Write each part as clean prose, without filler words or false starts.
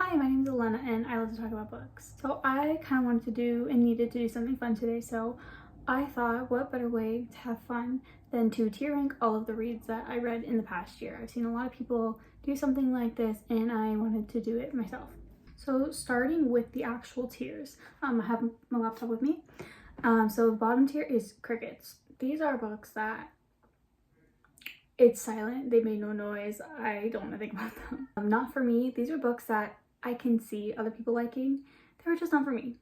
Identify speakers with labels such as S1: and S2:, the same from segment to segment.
S1: Hi, my name is Elena and I love to talk about books. So I kind of wanted to do and needed to do something fun today, so I thought what better way to have fun than to tier rank all of the reads that I read in the past year. I've seen a lot of people do something like this and I wanted to do it myself. So starting with the actual tiers, I have my laptop with me. So the bottom tier is Crickets. These are books that it's silent, they made no noise, I don't want to think about them. Not for me. These are books that I can see other people liking. They were just not for me.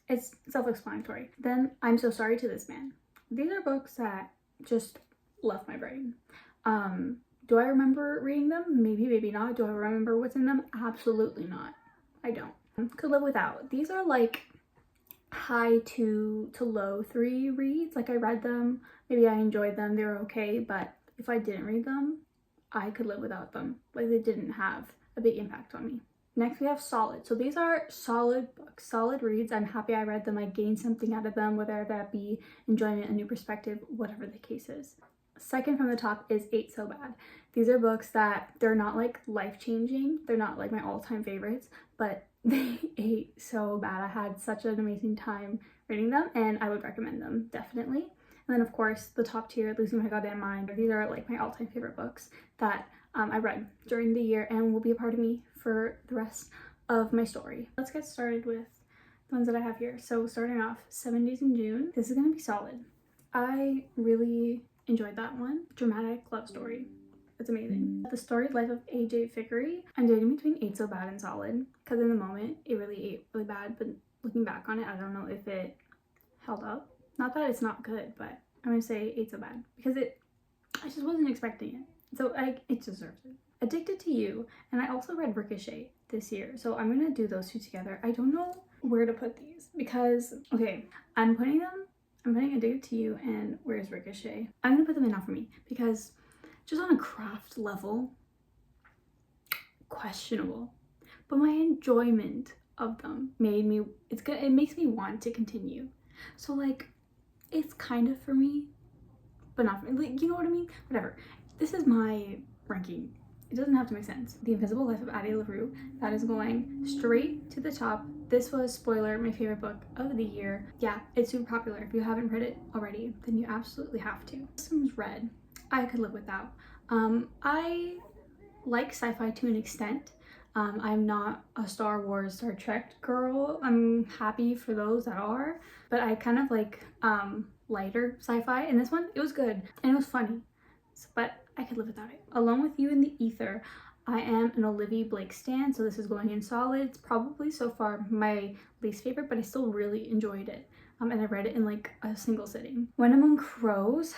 S1: It's self-explanatory. Then I'm So Sorry to This Man. These are books that just left my brain. Do I remember reading them? Maybe, maybe not. Do I remember what's in them? Absolutely not. I don't. Could Live Without. These are like high to low 3 reads. Like I read them, maybe I enjoyed them, they were okay, but if I didn't read them, I could live without them. Like they didn't have a big impact on me. Next we have Solid. So these are solid books, solid reads. I'm happy I read them. I gained something out of them, whether that be enjoyment, a new perspective, whatever the case is. Second from the top is Ain't So Bad. These are books that they're not like life-changing. They're not like my all-time favorites, but they ate so bad. I had such an amazing time reading them and I would recommend them, definitely. And then of course the top tier, Losing My Goddamn Mind. These are like my all-time favorite books that I read during the year and will be a part of me for the rest of my story. Let's get started with the ones that I have here. So starting off, 7 Days in June. This is gonna be solid. I really enjoyed that one. Dramatic love story. It's amazing. The Storied Life of AJ Fickery. I'm debating between Ain't So Bad and Solid because in the moment it really ate really bad, but looking back on it, I don't know if it held up. Not that it's not good, but I'm gonna say Ain't So Bad because I just wasn't expecting it. So it deserves it. Addicted to You, and I also read Ricochet this year, so I'm gonna do those two together. I don't know where to put these because, okay, I'm putting Addicted to You and Where's Ricochet. I'm gonna put them in Not For Me because just on a craft level, questionable, but my enjoyment of them made me, it makes me want to continue. So like, it's kind of for me, but not for me, like, you know what I mean? Whatever. This is my ranking. It doesn't have to make sense. The Invisible Life of Addie LaRue, that is going straight to the top. This was, spoiler, my favorite book of the year. Yeah, it's super popular. If you haven't read it already, then you absolutely have to. This one's Red. I Could Live Without. I like sci-fi to an extent. I'm not a Star Wars, Star Trek girl. I'm happy for those that are, but I kind of like lighter sci-fi, and this one, it was good and it was funny, but I could live without it. Alone with You in the Ether. I am an Olivia Blake stan, so this is going in solid. It's probably so far my least favorite, but I still really enjoyed it. And I read it in like a single sitting. When Among Crows,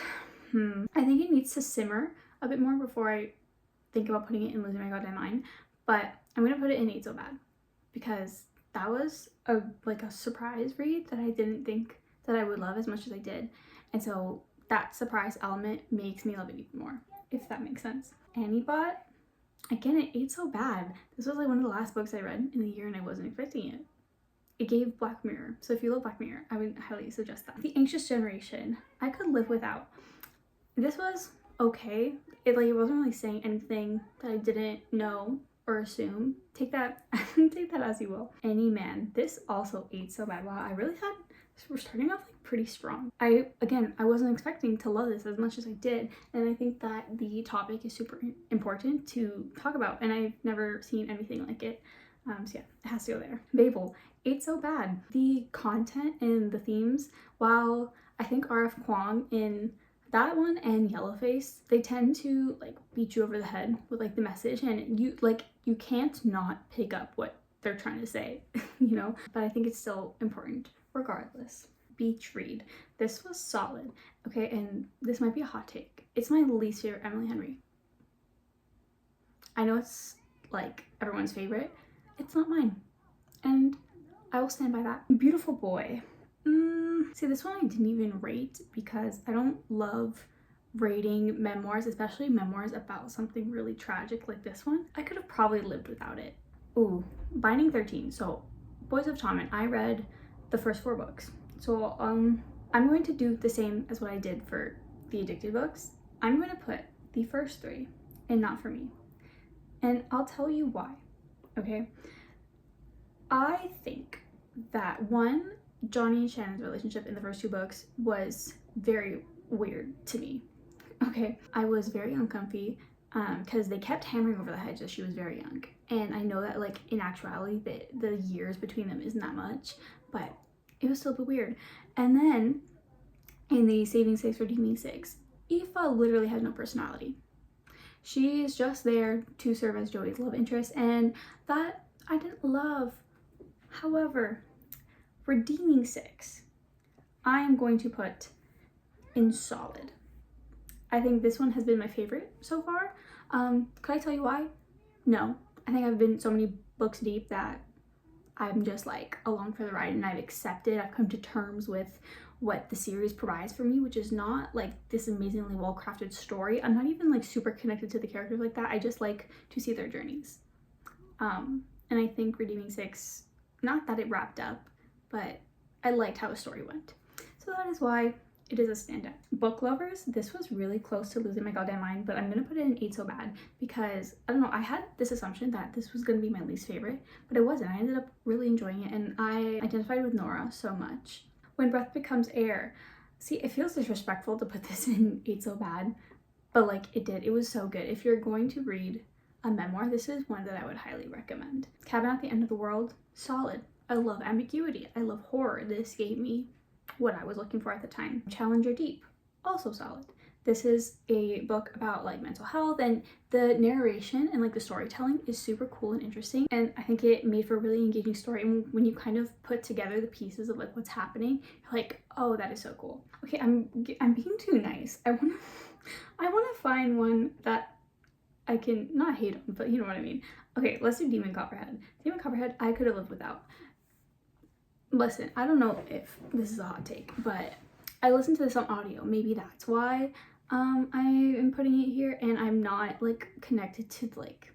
S1: I think it needs to simmer a bit more before I think about putting it in Losing My Goddamn Mind, but I'm gonna put it in Ain't So Bad because that was a surprise read that I didn't think that I would love as much as I did, and so that surprise element makes me love it even more, if that makes sense. Annie Bot, again, it ate so bad. This was like one of the last books I read in the year and I wasn't expecting it. It gave Black Mirror, so if you love Black Mirror, I would highly suggest that. The Anxious Generation, I Could Live Without. This was okay. It wasn't really saying anything that I didn't know or assume. Take that take that as you will. Any Man. This also ate so bad. Wow, we're starting off like pretty strong. I wasn't expecting to love this as much as I did, and I think that the topic is super important to talk about, and I've never seen anything like it. So yeah, it has to go there. Fable. Ate so bad. The content and the themes, while I think R.F. Kuang in that one and Yellowface, they tend to like beat you over the head with like the message, and you can't not pick up what they're trying to say, you know, but I think it's still important regardless. Beach Read. This was solid. Okay, and this might be a hot take. It's my least favorite Emily Henry. I know it's like everyone's favorite. It's not mine, and I will stand by that. Beautiful Boy. See, this one I didn't even rate because I don't love rating memoirs, especially memoirs about something really tragic like this one. I could have probably lived without it. Ooh, Binding 13. So Boys of Tommen, I read the first 4 books. So I'm going to do the same as what I did for the Addicted books. I'm going to put the first 3 in Not For Me. And I'll tell you why, okay? I think that one, Johnny and Shannon's relationship in the first two books was very weird to me. Okay, I was very uncomfy because they kept hammering over the head that she was very young. And I know that like in actuality the years between them isn't that much, but it was still a bit weird. And then in the Saving Six, Redeeming Six, Aoife literally has no personality. She is just there to serve as Joey's love interest, and that I didn't love. However, Redeeming Six, I am going to put in solid. I think this one has been my favorite so far. Could I tell you why? No. I think I've been so many books deep that I'm just like along for the ride, and I've accepted, I've come to terms with what the series provides for me, which is not like this amazingly well-crafted story. I'm not even like super connected to the characters like that. I just like to see their journeys. And I think Redeeming Six, not that it wrapped up, but I liked how the story went. So that is why it is a standout. Book lovers, this was really close to losing my goddamn mind, but I'm gonna put it in Ain't So Bad because, I don't know, I had this assumption that this was gonna be my least favorite, but it wasn't. I ended up really enjoying it, and I identified with Nora so much. When Breath Becomes Air, see, it feels disrespectful to put this in Ain't So Bad, but like it did. It was so good. If you're going to read a memoir, this is one that I would highly recommend. Cabin at the End of the World, solid. I love ambiguity. I love horror. This gave me what I was looking for at the time. Challenger Deep, also solid. This is a book about like mental health, and the narration and like the storytelling is super cool and interesting, and I think it made for a really engaging story. And when you kind of put together the pieces of like what's happening, you're like, oh, that is so cool. Okay, I'm being too nice. I want to find one that I can not hate on, but you know what I mean. Okay, let's do Demon Copperhead. Demon Copperhead, I could have lived without. Listen, I don't know if this is a hot take, but I listened to this on audio. Maybe that's why I am putting it here, and I'm not like connected to like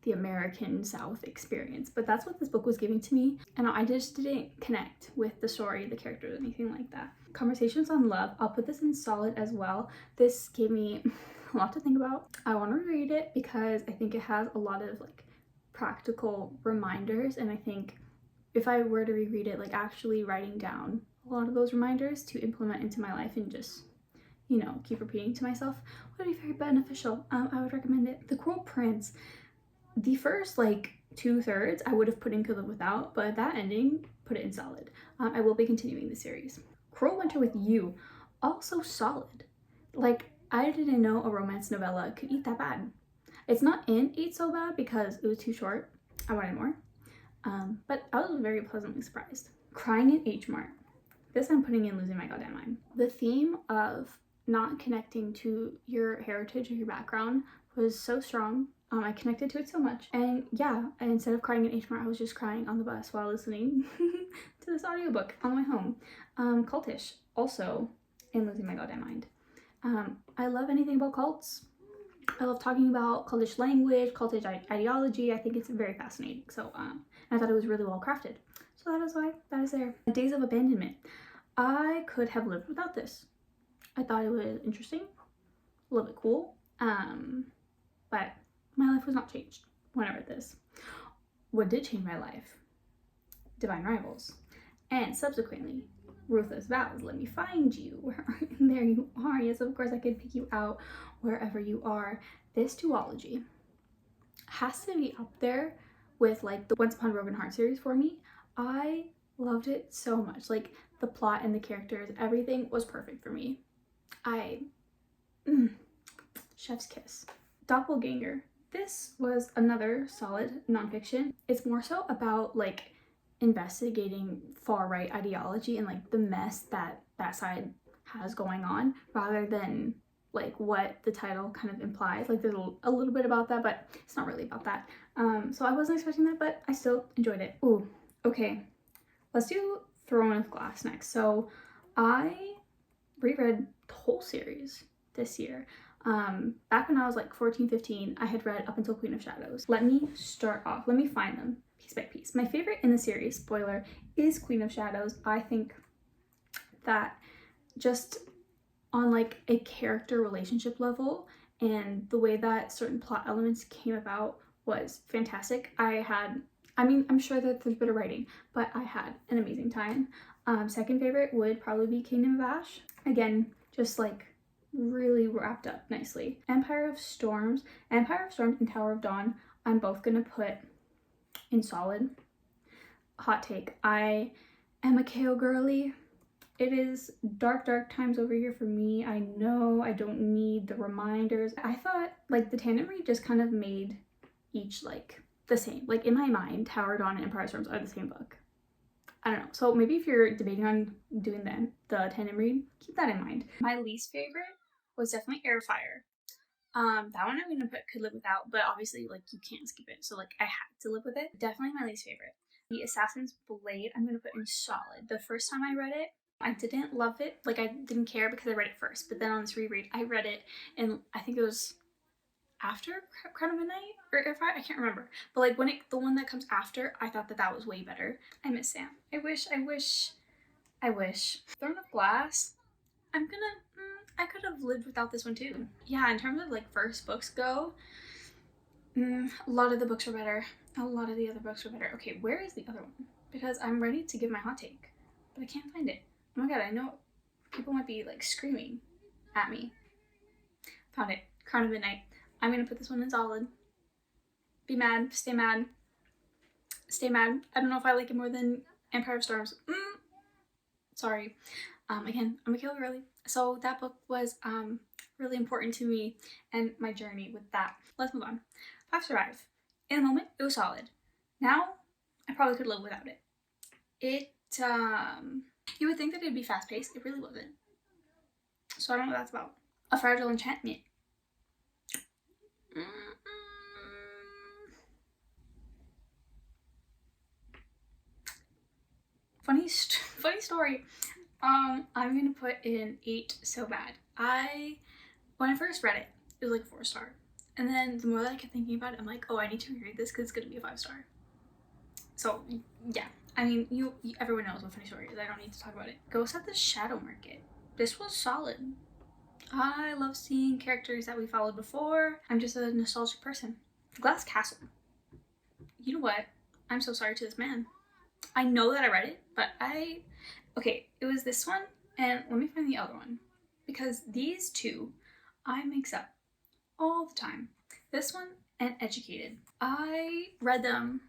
S1: the American South experience, but that's what this book was giving to me, and I just didn't connect with the story, the characters, anything like that. Conversations on Love, I'll put this in solid as well. This gave me a lot to think about. I want to read it because I think it has a lot of like practical reminders, and I think if I were to reread it, like actually writing down a lot of those reminders to implement into my life and just, you know, keep repeating to myself would be very beneficial. I would recommend it. The Cruel Prince, the first like 2/3 I would have put in Could Live Without, but that ending, put it in solid. I will be continuing the series. Cruel Winter with You, also solid. Like, I didn't know a romance novella could eat that bad. It's not in Ain't So Bad because it was too short. I wanted more. But I was very pleasantly surprised. Crying in H Mart. This I'm putting in Losing My Goddamn Mind. The theme of not connecting to your heritage or your background was so strong. I connected to it so much. And yeah, instead of crying in H Mart, I was just crying on the bus while listening to this audiobook on the way home. Cultish, also in Losing My Goddamn Mind. I love anything about cults. I love talking about cultish language, cultish ideology. I think it's very fascinating. So I thought it was really well crafted. So that is why that is there. Days of Abandonment. I could have lived without this. I thought it was interesting, a little bit cool, but my life was not changed when I read this. What did change my life? Divine Rivals. And subsequently, Ruthless Vows, Let Me Find You. Where are you? There you are. Yes, of course I could pick you out wherever you are. This duology has to be up there with like the Once Upon a Broken Heart series for me. I loved it so much. Like the plot and the characters, everything was perfect for me. Chef's kiss. Doppelganger. This was another solid nonfiction. It's more so about like investigating far-right ideology and like the mess that that side has going on, rather than like what the title kind of implies. Like there's a little bit about that, but it's not really about that. So I wasn't expecting that, but I still enjoyed it. Ooh, okay. Let's do Throne of Glass next. So I reread the whole series this year. Back when I was like 14, 15, I had read up until Queen of Shadows. Let me start off. Let me find them piece by piece. My favorite in the series, spoiler, is Queen of Shadows. I think that just on like a character relationship level and the way that certain plot elements came about was fantastic. I had I mean, I'm sure that there's better writing, but I had an amazing time. Second favorite would probably be Kingdom of Ash. Again, just like really wrapped up nicely. Empire of Storms and Tower of Dawn, I'm both gonna put in solid. Hot take, I am a KO girly. It is dark times over here for me. I know I don't need the reminders. I thought like the tandem read just kind of made each like the same. Like in my mind, Tower of Dawn and Empire of Storms are the same book. I don't know. So maybe if you're debating on doing the tandem read, keep that in mind. My least favorite was definitely Airfire. That one I'm gonna put Could Live Without, but obviously like you can't skip it, so like I had to live with it. Definitely my least favorite. The Assassin's Blade I'm gonna put in solid. The first time I read it, I didn't love it. Like I didn't care because I read it first, but then on this reread, I read it, and I think it was after Crown of Midnight or Airfire, I can't remember. But like when the one that comes after, I thought that was way better. I miss Sam. I wish. Throne of Glass. I could have lived without this one too. Yeah, in terms of like first books go, a lot of the books were better. A lot of the other books were better. Okay, where is the other one? Because I'm ready to give my hot take, but I can't find it. Oh my god, I know people might be like screaming at me. Found it. Crown of Midnight. I'm gonna put this one in solid. Be mad. Stay mad. Stay mad. I don't know if I like it more than Empire of Storms. Sorry. Again, I'm a killer girly. So that book was really important to me and my journey with that. Let's move on. 5 Survive. In the moment, it was solid. Now, I probably could live without it. You would think that it'd be fast paced. It really wasn't. So I don't know what that's about. A Fragile Enchantment. Funny story. I'm gonna put in 8 so bad. When I first read it, it was like a 4-star. And then the more that I kept thinking about it, I'm like, oh, I need to reread this because it's gonna be a 5-star. So yeah, I mean, everyone knows what Funny Story is. I don't need to talk about it. Ghost at the Shadow Market. This was solid. I love seeing characters that we followed before. I'm just a nostalgic person. The Glass Castle. You know what? I'm so sorry to this man. I know that I read it, but okay, it was this one, and let me find the other one, because these two I mix up all the time. This one and Educated. I read them,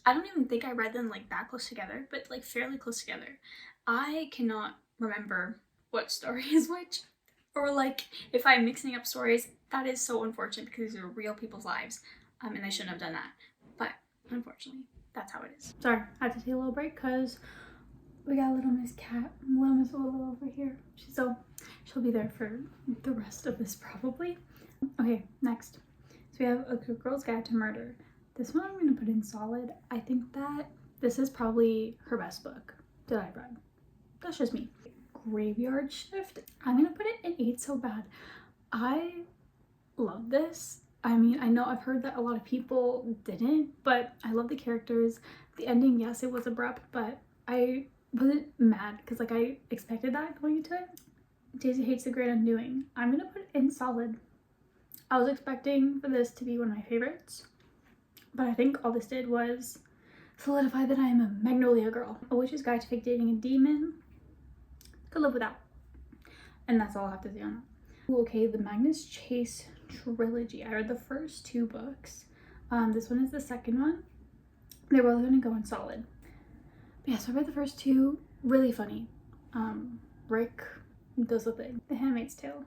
S1: I don't even think I read them like that close together, but like fairly close together. I cannot remember what story is which, or like if I'm mixing up stories. That is so unfortunate because these are real people's lives, and I shouldn't have done that, but unfortunately that's how it is. Sorry, I had to take a little break because we got little Miss Cat, little Miss Willow over here. She'll be there for the rest of this probably. Okay, next. So we have A Good Girl's Guide to Murder. This one I'm gonna put in solid. I think that this is probably her best book that I've read. That's just me. Graveyard Shift. I'm gonna put it in 8 so bad. I love this. I mean, I know I've heard that a lot of people didn't, but I love the characters. The ending, yes, it was abrupt, but I wasn't mad because like I expected that going into it. Daisy Hates the Great Undoing. I'm gonna put it in solid. I was expecting for this to be one of my favorites, but I think all this did was solidify that I am a Magnolia girl. A Witch's Guide to Fake Dating a Demon. Could live without. And that's all I have to say on that. Ooh, okay, the Magnus Chase trilogy. I read the first 2 books. This one is the second one. They're both gonna go in solid. But yeah, so I read the first 2. Really funny. Rick does the thing. The Handmaid's Tale.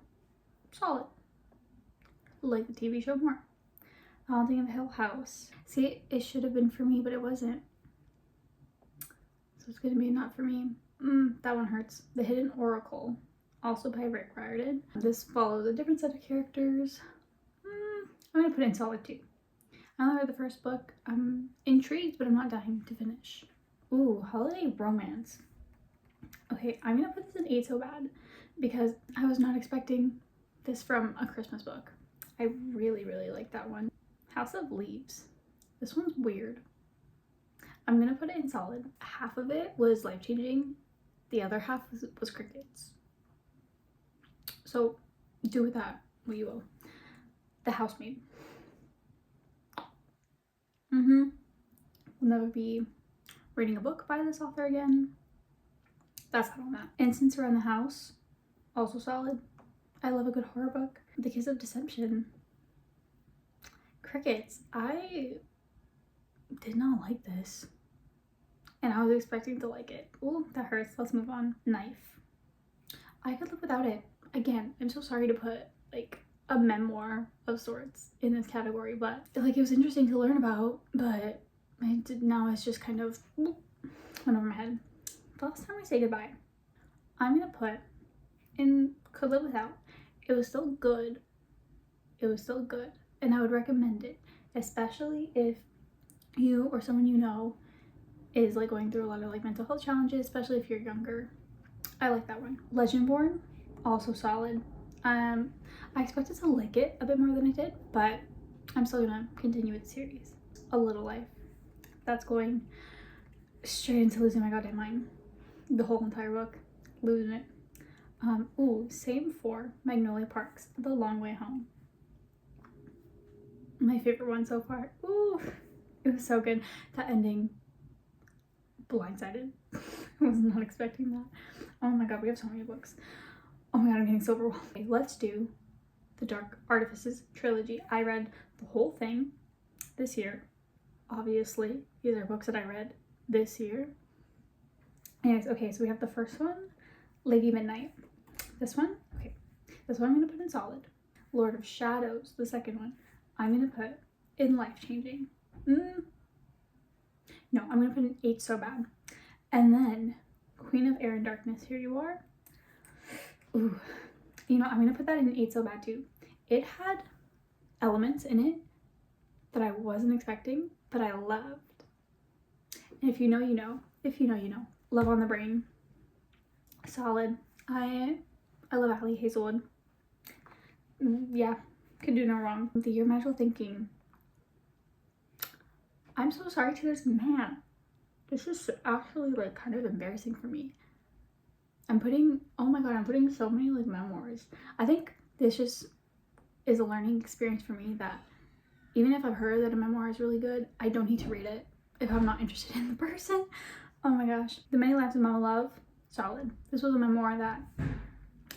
S1: Solid. Like the TV show more. Haunting of Hill House. See, it should have been for me, but it wasn't. So it's gonna be not for me. That one hurts. The Hidden Oracle. Also by Rick Riordan. This follows a different set of characters. I'm gonna put it in solid too. I only read the first book. I'm intrigued, but I'm not dying to finish. Ooh, Holiday Romance. Okay, I'm gonna put this in 8 so bad because I was not expecting this from a Christmas book. I really like that one. House of Leaves. This one's weird. I'm gonna put it in solid. Half of it was life-changing. The other half was crickets. So do with that what you will. The Housemaid. never be reading a book by this author again. That's how I'm at. Incense Around the House, also solid. I love a good horror book. The Kiss of Deception. Crickets. I did not like this. And I was expecting to like it. Ooh, that hurts. Let's move on. Knife. I could live without it. Again, I'm so sorry to put like a memoir of sorts in this category, but like it was interesting to learn about, but now it's just kind of went over my head. The last time I say goodbye, I'm gonna put in could live without. It was still good. It was still good, and I would recommend it, especially if you or someone you know is like going through a lot of like mental health challenges, especially if you're younger. I like that one. Legendborn, also solid. I expected to like it a bit more than I did, but I'm still gonna continue with the series. A Little Life. That's going straight into losing my goddamn mind. The whole entire book. Losing it. Ooh, same for Magnolia Parks, The Long Way Home. My favorite one so far. Ooh, it was so good. That ending, blindsided. I was not expecting that. Oh my god, we have so many books. Oh my god, I'm getting so overwhelmed. Okay, let's do the Dark Artifices trilogy. I read the whole thing this year. Obviously, these are books that I read this year. Anyways, okay, so we have the first one, Lady Midnight. This one, okay, this one I'm gonna put in solid. Lord of Shadows, the second one, I'm gonna put in life-changing. No, I'm gonna put in 8 so bad. And then Queen of Air and Darkness, Here You Are. Ooh, you know, I'm gonna put that in 8 so bad too. It had elements in it that I wasn't expecting, but I loved. And if you know, you know. If you know, you know. Love on the Brain, solid. I love Ali Hazelwood. Yeah, could do no wrong. The Year Magical Thinking. I'm so sorry to this man. This is actually like kind of embarrassing for me. I'm putting, oh my god, I'm putting so many like memoirs. I think this just is a learning experience for me that even if I've heard that a memoir is really good, I don't need to read it if I'm not interested in the person. Oh my gosh. The Many Lives of Mama Love, solid. This was a memoir that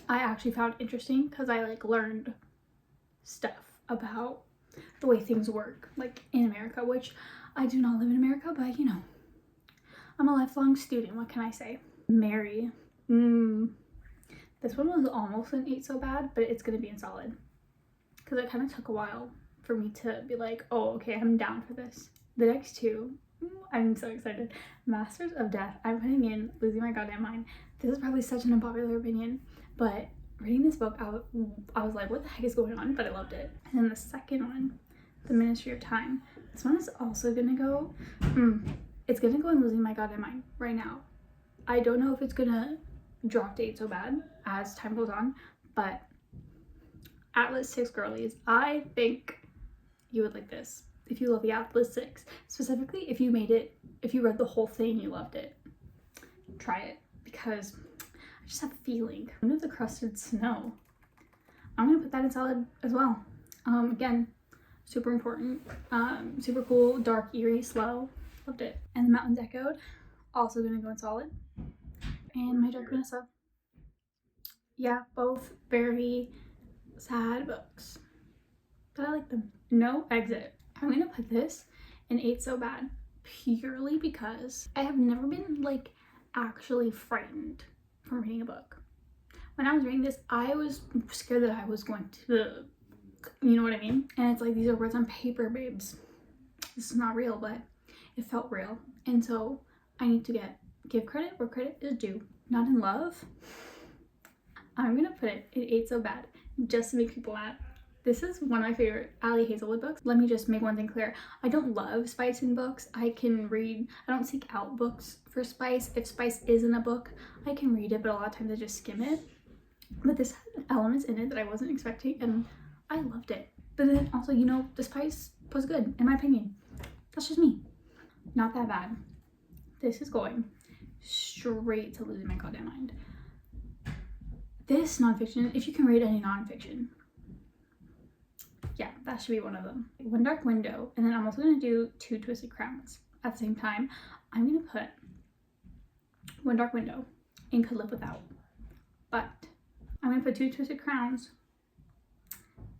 S1: I actually found interesting because I like learned stuff about the way things work like in America, which I do not live in America, but you know, I'm a lifelong student. What can I say? Mary. This one was almost an 8 so bad, but it's gonna be in solid because it kind of took a while for me to be like, oh, okay, I'm down for this. The next two, I'm so excited. Masters of Death, I'm putting in Losing My Goddamn Mind. This is probably such an unpopular opinion, but reading this book, I was like, what the heck is going on? But I loved it. And then the second one, The Ministry of Time. This one is also gonna go, it's gonna go in Losing My Goddamn Mind right now. I don't know if it's gonna drop to 8 so bad as time goes on, but Atlas 6 girlies, I think you would like this if you love the Atlas 6. Specifically, if you read the whole thing and you loved it, try it because I just have a feeling. Moon of the Crusted Snow. I'm gonna put that in solid as well. Again, super important, super cool, dark, eerie, slow. Loved it. And The Mountains Echoed, also gonna go in solid. And My Dark Vanessa. Yeah, both very sad books, but I like them. No Exit. I'm gonna put this in 8 so bad purely because I have never been like actually frightened from reading a book. When I was reading this, I was scared that I was going to, you know what I mean? And it's like, these are words on paper, babes. This is not real, but it felt real. And so I need to give credit where credit is due. Not in Love. I'm gonna put it in 8 so bad just to make people mad. This is one of my favorite Ali Hazelwood books. Let me just make one thing clear. I don't love spice in books. I don't seek out books for spice. If spice is in a book, I can read it, but a lot of times I just skim it. But this had elements in it that I wasn't expecting, and I loved it. But then also, you know, the spice was good, in my opinion. That's just me. Not that bad. This is going straight to Losing My Goddamn Mind. This nonfiction, if you can read any nonfiction, yeah, that should be one of them. One Dark Window, and then I'm also gonna do 2 Twisted Crowns. at the same time. I'm gonna put One Dark Window and Could Live Without, but I'm gonna put Two Twisted Crowns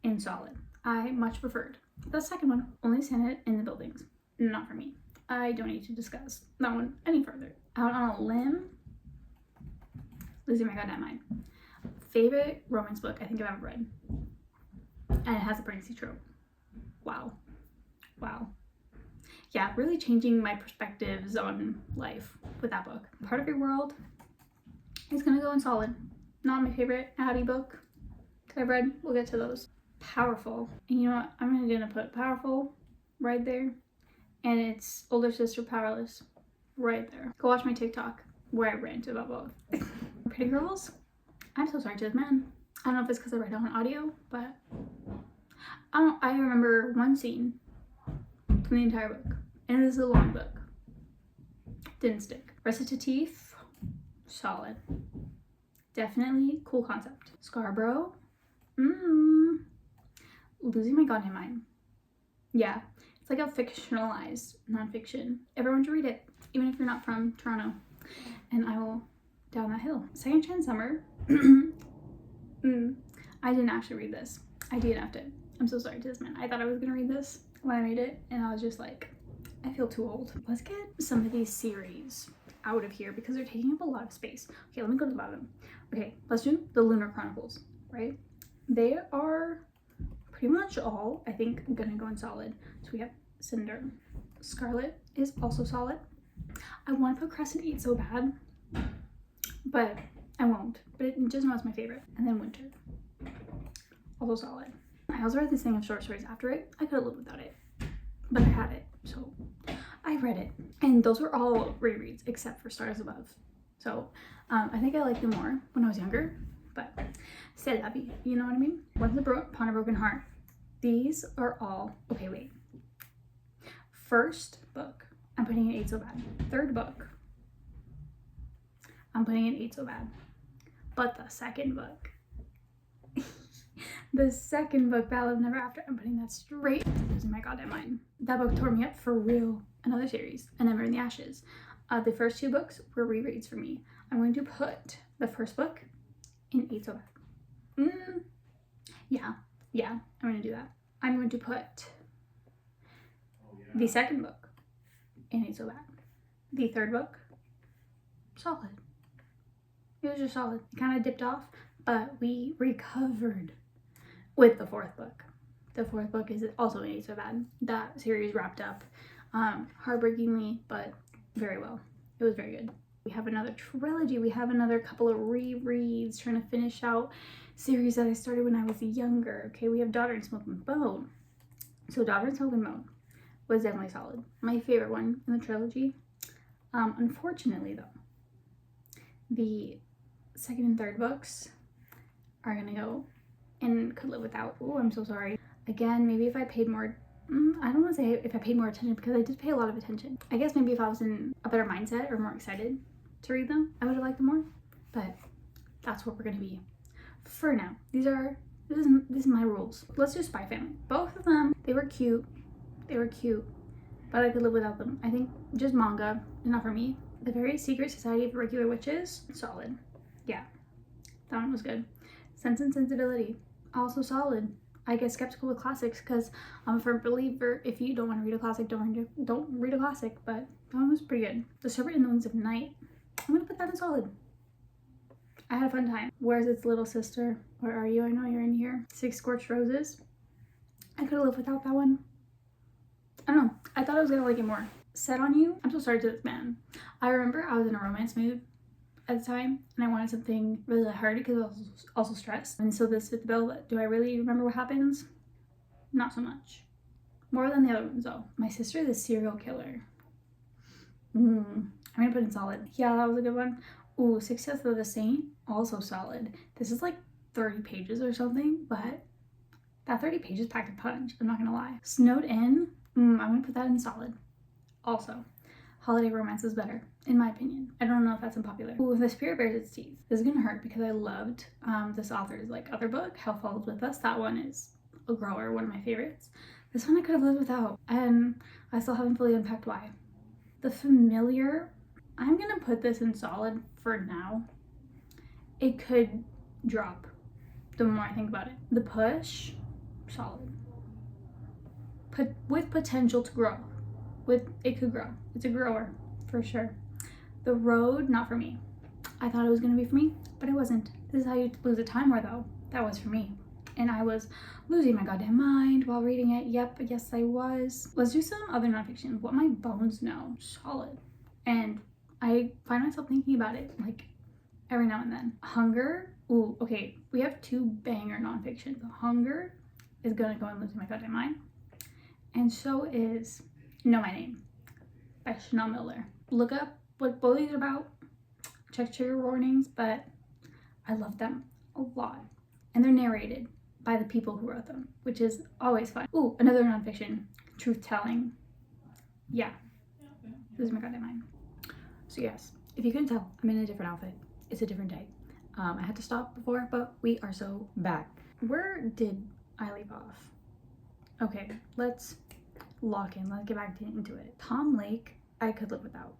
S1: in solid. I much preferred the second one, Only Santa in the Buildings. Not for me. I don't need to discuss that one any further. Out on a limb, losing my goddamn mind. Favorite romance book I think I've ever read, and it has a pregnancy trope. Wow. Yeah, really changing my perspectives on life with that book. Part of Your World is gonna go in solid. Not my favorite Addie book that I've read. We'll get to those. Powerful, and you know what? I'm gonna put Powerful right there, and it's Older Sister Powerless right there. Go watch my TikTok where I rant about both. Pretty Girls. I'm so sorry to this man. I don't know if it's because I read it on audio, but I remember one scene from the entire book, and this is a long book. Didn't stick. Recitative, solid. Definitely cool concept. Scarborough, losing my goddamn mind. Yeah, it's like a fictionalized nonfiction. Everyone should read it, even if you're not from Toronto. And I will down that hill. Second Chance Summer. I didn't actually read this. I DNF'd it. I'm so sorry to this man. I thought I was gonna read this when I made it, and I was just like, I feel too old. Let's get some of these series out of here because they're taking up a lot of space. Okay, let me go to the bottom. Okay, let's do the Lunar Chronicles, right? They are pretty much all, I think, gonna go in solid. So we have Cinder. Scarlet is also solid. I want to put Crescent 8 so bad, but I won't. But it just was my favorite. And then Winter, also solid. I also read this thing of short stories after it. I could have lived without it, but I had it, so I read it. And those were all rereads except for Stars Above. So I think I liked them more when I was younger, but c'est la vie, you know what I mean? Once Upon a Broken Heart. These are all, okay, wait. First book, I'm putting it 8 so bad. Third book, I'm putting it 8 so bad. But the second book, Ballad of Never After, I'm putting that straight into my goddamn mind. That book tore me up for real. Another series, A Never in the Ashes. The first 2 books were rereads for me. I'm going to put the first book in 8 so bad. Yeah, I'm going to do that. I'm going to put the second book in 8 so bad. The third book, solid. It was just solid. It kind of dipped off, but we recovered with the fourth book. The fourth book is also in 8 so bad. That series wrapped up heartbreakingly, but very well. It was very good. We have another trilogy. We have another couple of rereads trying to finish out series that I started when I was younger. Okay, we have Daughter and Smoke and Bone. So Daughter and Smoke and Bone was definitely solid. My favorite one in the trilogy. Unfortunately though, the second and third books are gonna go and Could Live Without. Oh, I'm so sorry. Again, maybe if I paid more, I don't want to say if I paid more attention, because I did pay a lot of attention. I guess maybe if I was in a better mindset or more excited to read them, I would have liked them more, but that's what we're gonna be for now. This is my rules. Let's do Spy Family. Both of them, they were cute, but I could live without them. I think just manga is not for me. The Very Secret Society of Regular Witches, solid. Yeah, that one was good. Sense and Sensibility, also solid. I get skeptical with classics because I'm a firm believer if you don't want to read a classic, don't read a classic, but that one was pretty good. The Serpent in the Wings of Night, I'm gonna put that in solid. I had a fun time. Where's Its Little Sister? Where are you? I know you're in here. 6 Scorched Roses, I could have lived without that one. I don't know, I thought I was gonna like it more. Set on You, I'm so sorry to this man. I remember I was in a romance mood at the time and I wanted something really lighthearted because I was also stressed, and so this fit the bill. But do I really remember what happens? Not so much. More than the other ones though. My Sister the Serial Killer, I'm gonna put in solid. Yeah, that was a good one. Ooh, Six Deaths of the Saint, also solid. This is like 30 pages or something, but that 30 pages packed a punch, I'm not gonna lie. Snowed In, I'm gonna put that in solid. Also, holiday romance is better, in my opinion. I don't know if that's unpopular. Ooh, The Spirit Bears Its Teeth. This is gonna hurt because I loved this author's like other book, Hell Follows With Us. That one is a grower, one of my favorites. This one I could have lived without, and I still haven't fully unpacked why. The Familiar, I'm gonna put this in solid for now. It could drop the more I think about it. The Push, solid. With potential to grow. It could grow. It's a grower, for sure. The Road, not for me. I thought it was gonna be for me, but it wasn't. This is how you lose a timer though. That was for me. And I was losing my goddamn mind while reading it. Yep, yes I was. Let's do some other nonfiction. What My Bones Know, solid. And I find myself thinking about it like every now and then. Hunger, ooh, okay, we have 2 banger nonfiction. The Hunger is gonna go and losing my goddamn mind. And so is Know My Name by Chanel Miller. Look up what both these are about. Check trigger warnings, but I love them a lot. And they're narrated by the people who wrote them, which is always fun. Ooh, another nonfiction, truth telling. Yeah, losing my goddamn mind. So yes, if you couldn't tell, I'm in a different outfit. It's a different day. I had to stop before, but we are so back. Where did I leave off? Okay, let's lock in. Let's get back into it. Tom Lake, I could live without.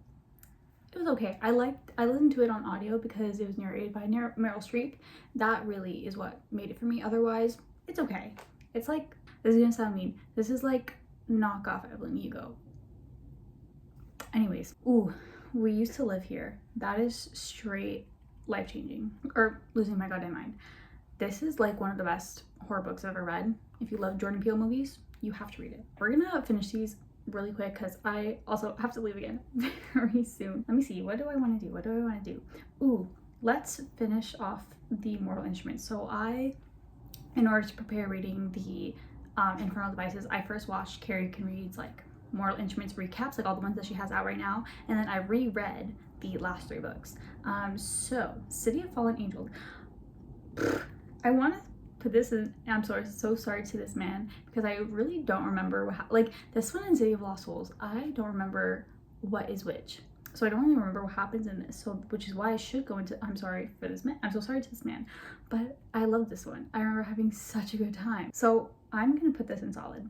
S1: It was okay. I listened to it on audio because it was narrated by Meryl Streep. That really is what made it for me. Otherwise, it's okay. It's like, this is gonna sound mean. This is like knockoff Evelyn Hugo. Anyways, ooh, We Used to Live Here. That is straight life-changing, or losing my goddamn mind. This is like one of the best horror books I've ever read. If you love Jordan Peele movies, you have to read it. We're gonna finish these really quick because I also have to leave again very soon. Let me see, what do I want to do? Ooh, let's finish off the Mortal Instruments. So in order to prepare reading the Infernal Devices, I first watched Carrie Can Read's like Mortal Instruments recaps, like all the ones that she has out right now, and then I reread the last 3 books. So City of Fallen Angels, I want to put this in, I'm so sorry to this man, because I really don't remember like this one in City of Lost Souls, I don't remember what is which, so I don't really remember what happens in this, so which is why I should go into, I'm sorry for this man, I'm so sorry to this man, but I love this one. I remember having such a good time, so I'm gonna put this in solid,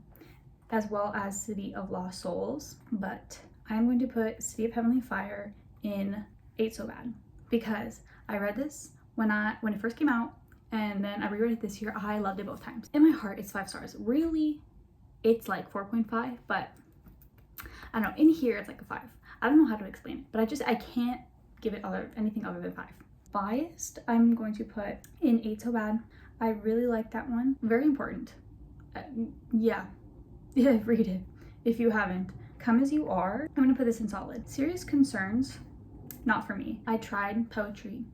S1: as well as City of Lost Souls, but I'm going to put City of Heavenly Fire in Ain't So Bad, because I read this when it first came out, and then I reread it this year. I loved it both times. In my heart, it's 5 stars. Really, it's like 4.5, but I don't know, in here it's like a 5. I don't know how to explain it, but I can't give it anything other than 5. Biased, I'm going to put in Ain't So Bad. I really like that one. Very important. Yeah, read it if you haven't. Come As You Are, I'm gonna put this in solid. Serious Concerns, not for me. I tried poetry.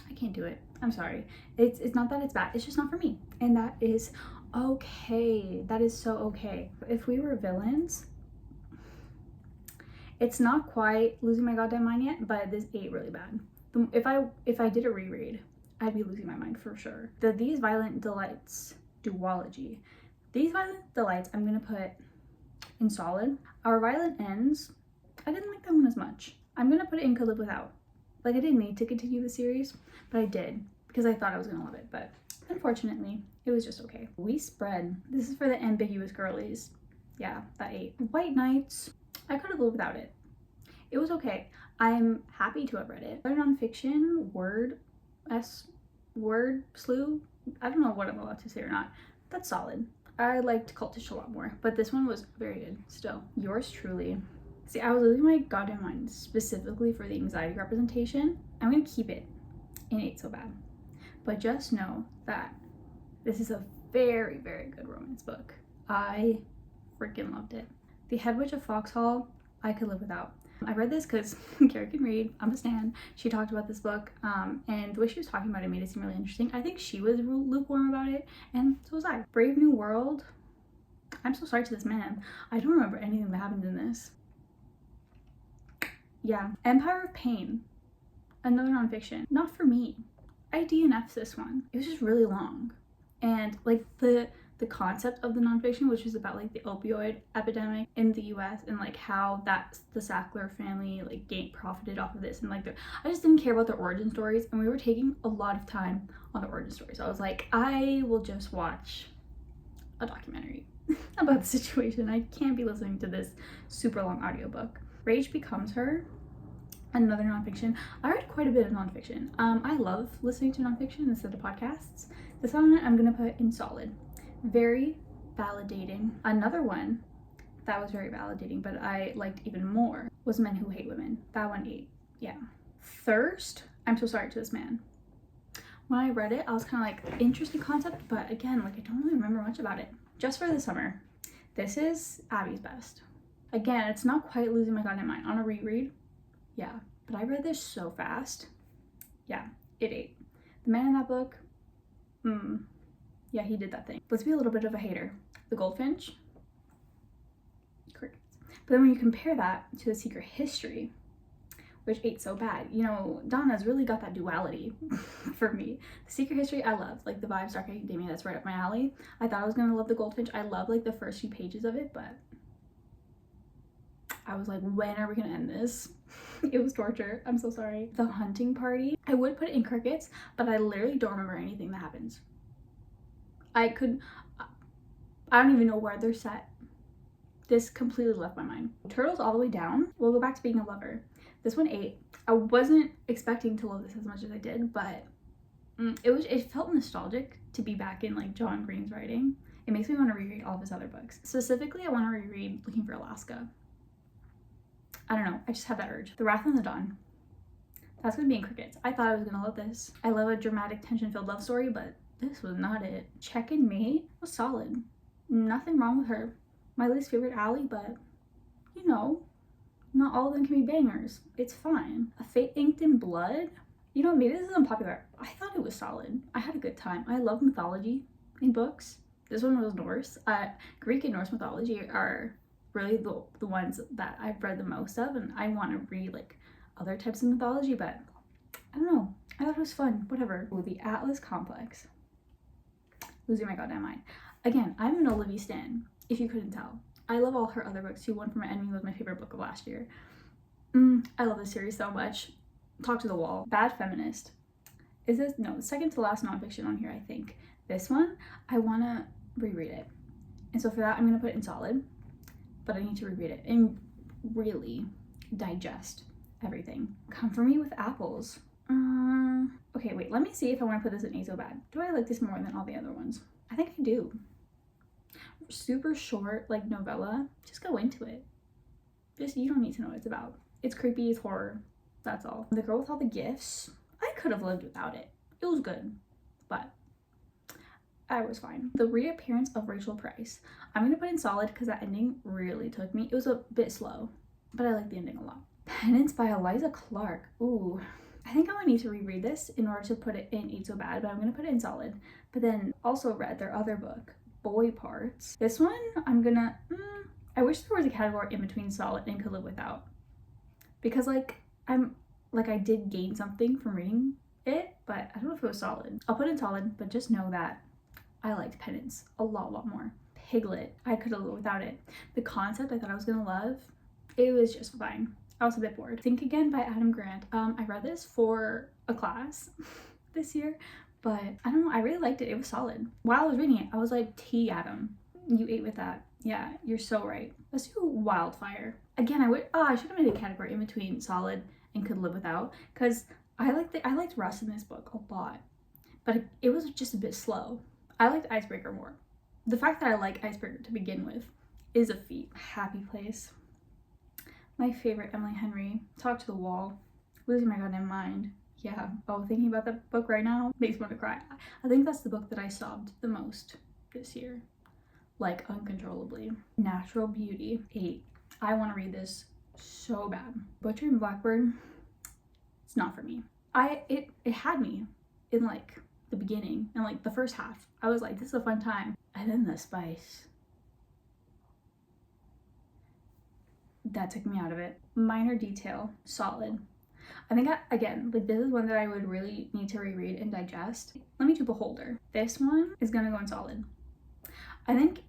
S1: I can't do it. I'm sorry. It's not that it's bad, it's just not for me. And that is okay. That is so okay. If We Were Villains, it's not quite losing my goddamn mind yet, but this ate really bad. If I did a reread, I'd be losing my mind for sure. The These Violent Delights duology. These Violent Delights, I'm gonna put in solid. Our Violent Ends, I didn't like that one as much. I'm gonna put it in Could Live Without. Like, I didn't need to continue the series, but I did because I thought I was gonna love it, but unfortunately, it was just okay. We Spread, this is for the ambiguous girlies. Yeah, that ate. White Knights, I could have lived without it. It was okay. I'm happy to have read it. Other nonfiction, Word Slew, I don't know what I'm allowed to say or not. That's solid. I liked Cultish a lot more, but this one was very good still. Yours Truly. See, I was losing my goddamn mind specifically for the anxiety representation. I'm gonna keep it in Ain't So Bad. But just know that this is a very, very good romance book. I freaking loved it. The Head Witch of Foxhall, I could live without. I read this because Carrie Can Read, I'm a stan. She talked about this book, and the way she was talking about it made it seem really interesting. I think she was lukewarm about it, and so was I. Brave New World, I'm so sorry to this man. I don't remember anything that happened in this. Yeah, Empire of Pain, another nonfiction, not for me. I DNF'd this one. It was just really long, and like the concept of the nonfiction, which was about like the opioid epidemic in the US and like how the Sackler family like profited off of this, and like I just didn't care about their origin stories, and we were taking a lot of time on the origin stories. I was like, I will just watch a documentary about the situation. I can't be listening to this super long audiobook. Rage Becomes Her, another nonfiction. I read quite a bit of nonfiction. I love listening to nonfiction instead of podcasts. This one I'm gonna put in solid. Very validating. Another one that was very validating, but I liked even more, was Men Who Hate Women. That one 8. Yeah. Thirst, I'm So Sorry to This Man. When I read it, I was kind of like, interesting concept, but again, like I don't really remember much about it. Just for the summer, this is Abby's best. Again, it's not quite losing my goddamn mind. On a reread, yeah, but I read this so fast. Yeah, it 8. The man in that book, yeah, he did that thing. Let's be a little bit of a hater. The Goldfinch, crickets. But then when you compare that to The Secret History, which 8 so bad, you know, Donna's really got that duality for me. The Secret History, I love, like the vibes, Dark Academia, that's right up my alley. I thought I was gonna love The Goldfinch. I love like the first few pages of it, but I was like, when are we gonna end this? It was torture. I'm so sorry. The Hunting Party, I would put it in crickets, but I literally don't remember anything that happens. I don't even know where they're set. This completely left my mind. Turtles All the Way Down, we'll go back to being a lover. This one 8. I wasn't expecting to love this as much as I did, but it felt nostalgic to be back in like John Green's writing. It makes me want to reread all of his other books. Specifically, I want to reread Looking for Alaska. I don't know, I just had that urge. The Wrath on the Dawn. That's gonna be in crickets. I thought I was gonna love this. I love a dramatic, tension-filled love story, but this was not it. Check and Mate was solid. Nothing wrong with her. My least favorite Allie, but you know, not all of them can be bangers. It's fine. A Fate Inked in Blood. You know, maybe this is unpopular. I thought it was solid. I had a good time. I love mythology in books. This one was Norse. Greek and Norse mythology are really the ones that I've read the most of, and I want to read like other types of mythology, but I don't know. I thought it was fun. Whatever. Ooh, the Atlas Complex. Losing my goddamn mind. Again, I'm an Olivia stan, if you couldn't tell. I love all her other books too. One for My Enemy was my favorite book of last year. I love this series so much. Talk to the Wall. Bad Feminist. Is this, no, second to last nonfiction on here, I think. This one, I want to reread it. And so for that, I'm going to put it in solid, but I need to reread it and really digest everything. Come For Me with Apples. Okay, wait, let me see if I want to put this in A so bad. Do I like this more than all the other ones? I think I do. Super short, like novella. Just go into it. Just, you don't need to know what it's about. It's creepy, it's horror. That's all. The Girl with All the Gifts. I could have lived without it. It was good, but I was fine. The Reappearance of Rachel Price. I'm gonna put in solid because that ending really took me. It was a bit slow, but I like the ending a lot. Penance by Eliza Clark. Ooh. I think I would need to reread this in order to put it in 8 so bad, but I'm gonna put it in solid. But then also read their other book, Boy Parts. This one, I'm gonna, I wish there was a category in between solid and could live without. Because I did gain something from reading it, but I don't know if it was solid. I'll put it in solid, but just know that I liked Penance a lot more. Piglet, I could have lived without it. The concept I thought I was gonna love, it was just fine. I was a bit bored. Think Again by Adam Grant. I read this for a class this year, but I don't know, I really liked it. It was solid. While I was reading it, I was like, T, Adam, you ate with that. Yeah, you're so right. Let's do Wildfire. Again, I should have made a category in between solid and could live without, because I liked Russ in this book a lot, but it was just a bit slow. I liked Icebreaker more. The fact that I like Icebreaker to begin with is a feat. Happy Place. My favorite, Emily Henry. Talk to the Wall. Losing My Goddamn Mind. Yeah. Oh, thinking about that book right now makes me want to cry. I think that's the book that I sobbed the most this year. Like, uncontrollably. Natural Beauty. 8. I want to read this so bad. Butcher and Blackbird. It's not for me. It had me in like the beginning and like the first half. I was like, this is a fun time. And then the spice. That took me out of it. Minor Detail, solid. I think, again, like this is one that I would really need to reread and digest. Let me do Beholder. This one is gonna go in solid. I think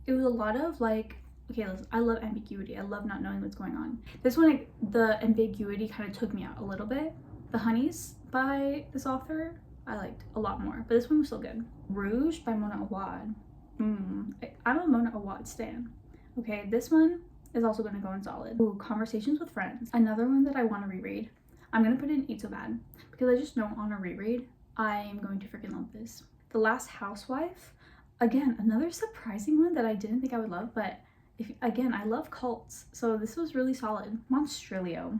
S1: it was a lot of like, okay, listen, I love ambiguity. I love not knowing what's going on. This one, like, the ambiguity kind of took me out a little bit. The Honeys by this author, I liked a lot more, but this one was still good. Rouge by Mona Awad. I'm a Mona Awad stan. Okay, this one, is also going to go in solid. Ooh, Conversations with Friends. Another one that I want to reread. I'm going to put in Ain't So Bad because I just know on a reread, I am going to freaking love this. The Last Housewife. Again, another surprising one that I didn't think I would love, but again, I love cults, so this was really solid. Monstrilio.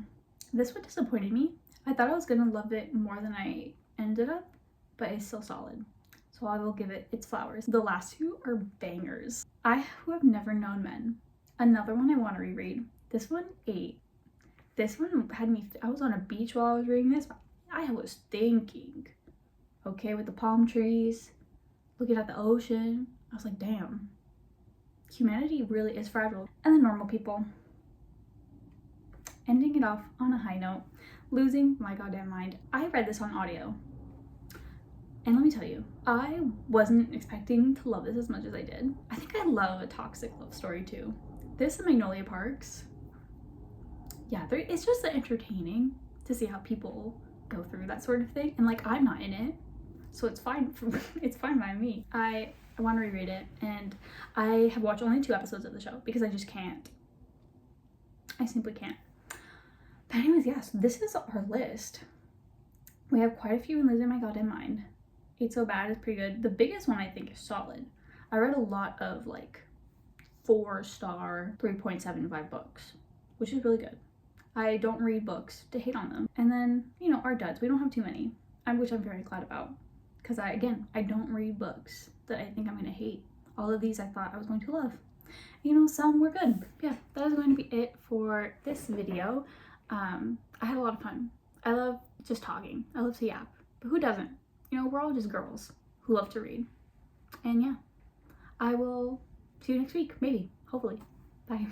S1: This one disappointed me. I thought I was going to love it more than I ended up, but it's still solid. So I will give it its flowers. The last two are bangers. I Who Have Never Known Men. Another one I want to reread. This one, 8. This one had me, I was on a beach while I was reading this. I was thinking, okay, with the palm trees, looking at the ocean. I was like, damn, humanity really is fragile. And The Normal People. Ending it off on a high note, Losing My Goddamn Mind. I read this on audio. And let me tell you, I wasn't expecting to love this as much as I did. I think I love a toxic love story too. This and Magnolia Parks, yeah, it's just entertaining to see how people go through that sort of thing. And like, I'm not in it, so it's fine. It's fine by me. I want to reread it, and I have watched only 2 episodes of the show because I just can't. I simply can't. But anyways, yeah, so this is our list. We have quite a few in Losing My Goddamn Mind. Ain't So Bad is pretty good. The biggest one I think is solid. I read a lot of like 4-star 3.75 books, which is really good. I don't read books to hate on them. And then, you know, our duds, we don't have too many, which I'm very glad about, because I don't read books that I think I'm gonna hate. All of these I thought I was going to love. You know, some were good. Yeah, that is going to be it for this video. I had a lot of fun. I love just talking. I love to yap, but who doesn't? You know, we're all just girls who love to read. And yeah, I will see you next week, maybe, hopefully. Bye.